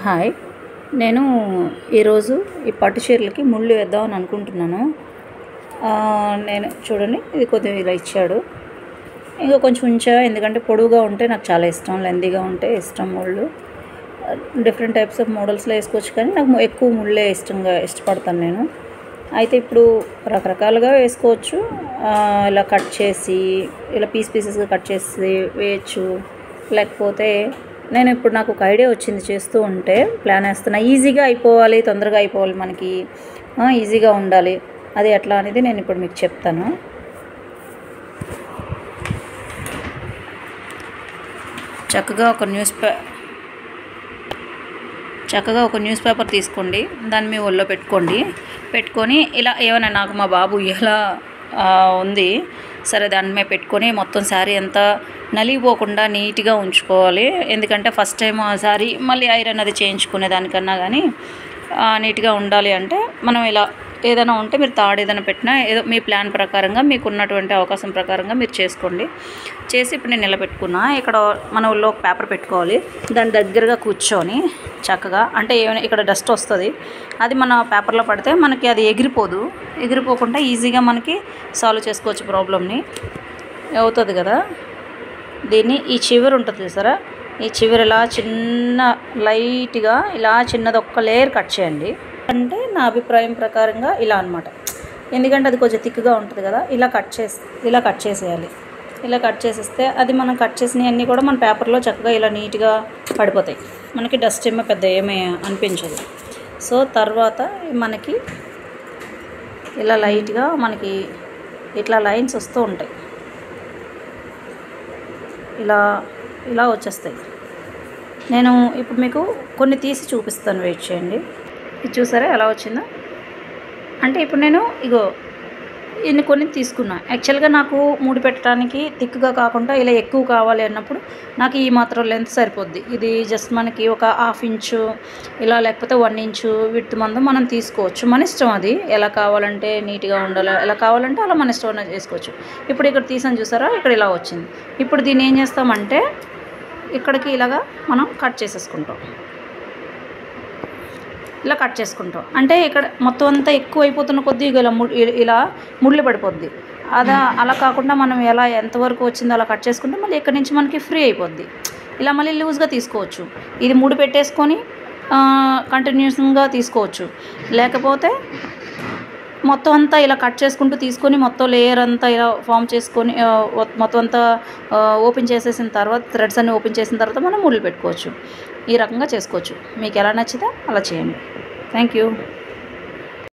Hi. నేను ఈరోజు ఈ పట్టు చీరలకి ముళ్ళు వేద్దామని అనుకుంటున్నాను. నేను చూడండి, ఇది కొద్దిగా ఇలా ఇచ్చాడు. ఇంకా కొంచెం ఉంచా, ఎందుకంటే పొడవుగా ఉంటే నాకు చాలా ఇష్టం, లెందీగా ఉంటే ఇష్టం ముళ్ళు. డిఫరెంట్ టైప్స్ ఆఫ్ మోడల్స్లో వేసుకోవచ్చు, కానీ నాకు ఎక్కువ ముళ్ళే ఇష్టపడతాను నేను. అయితే ఇప్పుడు రకరకాలుగా వేసుకోవచ్చు. ఇలా కట్ చేసి, ఇలా పీసెస్గా కట్ చేసి వేయచ్చు. లేకపోతే నేను ఇప్పుడు నాకు ఒక ఐడియా వచ్చింది, చేస్తూ ఉంటే ప్లాన్ వేస్తున్నా. ఈజీగా అయిపోవాలి, తొందరగా అయిపోవాలి, మనకి ఈజీగా ఉండాలి. అది ఎట్లా అనేది నేను ఇప్పుడు మీకు చెప్తాను. చక్కగా ఒక న్యూస్ పేపర్ తీసుకోండి, దాన్ని మీ ఒళ్ళో పెట్టుకొని ఇలా ఏమైనా, నాకు మా బాబు ఇలా ఉంది సరే, దాని మీద పెట్టుకొని మొత్తం శారీ అంతా నలిగిపోకుండా నీట్గా ఉంచుకోవాలి. ఎందుకంటే ఫస్ట్ టైం ఆ శారీ మళ్ళీ ఐరన్ అది చేయించుకునే దానికన్నా కానీ నీట్గా ఉండాలి అంటే మనం ఇలా ఏదైనా ఉంటే మీరు తాడు ఏదైనా పెట్టినా, ఏదో మీ ప్లాన్ ప్రకారంగా మీకు ఉన్నటువంటి అవకాశం ప్రకారంగా మీరు చేసుకోండి. చేసి ఇప్పుడు నేను నిలబెట్టుకున్నా. ఇక్కడ మన ఊళ్ళో ఒక పేపర్ పెట్టుకోవాలి, దాని దగ్గరగా కూర్చొని చక్కగా, అంటే ఏమైనా ఇక్కడ డస్ట్ వస్తుంది, అది మన పేపర్లో పడితే మనకి అది ఎగిరిపోకుండా ఈజీగా మనకి సాల్వ్ చేసుకోవచ్చు ప్రాబ్లమ్ని. అవుతుంది కదా. దీన్ని ఈ చివరి ఉంటుంది చూసారా, ఈ చివరి ఇలా చిన్న లైట్గా ఇలా చిన్నది ఒక్క లేయర్ కట్ చేయండి. అంటే నా అభిప్రాయం ప్రకారంగా ఇలా అనమాట, ఎందుకంటే అది కొంచెం థిక్గా ఉంటుంది కదా. ఇలా కట్ చేసేయాలి. ఇలా కట్ చేసేస్తే అది మనం కట్ చేసినవన్నీ కూడా మన పేపర్లో చక్కగా ఇలా నీట్గా పడిపోతాయి. మనకి డస్ట్ ఏమీ అనిపించదు. సో తర్వాత మనకి ఇలా లైట్గా మనకి ఇట్లా లైన్స్ వస్తూ ఉంటాయి, ఇలా వచ్చేస్తాయి. నేను ఇప్పుడు మీకు కొన్ని తీసి చూపిస్తాను, వెయిట్ చేయండి. ఇది చూసారా ఎలా వచ్చిందో. అంటే ఇప్పుడు నేను కొన్ని తీసుకున్నా. యాక్చువల్గా నాకు ముడి పెట్టడానికి థిక్గా కాకుండా ఇలా ఎక్కువ కావాలి అన్నప్పుడు నాకు ఈ మాత్రం లెంత్ సరిపోద్ది. ఇది జస్ట్ మనకి ఒక 1/2 ఇంచు ఇలా, లేకపోతే 1 ఇంచు విడ్త్ మందం మనం తీసుకోవచ్చు. మన ఇష్టం, అది ఎలా కావాలంటే నీట్గా ఉండాలి, ఎలా కావాలంటే అలా మన ఇష్టం చేసుకోవచ్చు. ఇప్పుడు ఇక్కడ తీసాను చూసారా, ఇక్కడ ఇలా వచ్చింది. ఇప్పుడు దీన్ని ఏం చేస్తామంటే ఇక్కడికి ఇలాగా మనం కట్ చేసేసుకుంటాం. ఇలా కట్ చేసుకుంటాం అంటే ఇక్కడ మొత్తం అంతా ఎక్కువ అయిపోతున్న కొద్దీ ఇలా ముళ్ళు పడిపోద్ది. అలా కాకుండా మనం ఎంతవరకు వచ్చిందో అలా కట్ చేసుకుంటే మళ్ళీ ఇక్కడి నుంచి మనకి ఫ్రీ అయిపోద్ది. ఇలా మళ్ళీ లూజ్గా తీసుకోవచ్చు. ఇది ముడి పెట్టేసుకొని కంటిన్యూస్గా తీసుకోవచ్చు. లేకపోతే మొత్తం అంతా ఇలా కట్ చేసుకుంటూ తీసుకొని మొత్తం లేయర్ అంతా ఇలా ఫామ్ చేసుకొని మొత్తం అంతా ఓపెన్ చేసేసిన తర్వాత, థ్రెడ్స్ అన్నీ ఓపెన్ చేసిన తర్వాత మనం ముళ్ళు పెట్టుకోవచ్చు. ఈ రకంగా చేసుకోవచ్చు. మీకు ఎలా నచ్చితే అలా చేయండి. Thank you.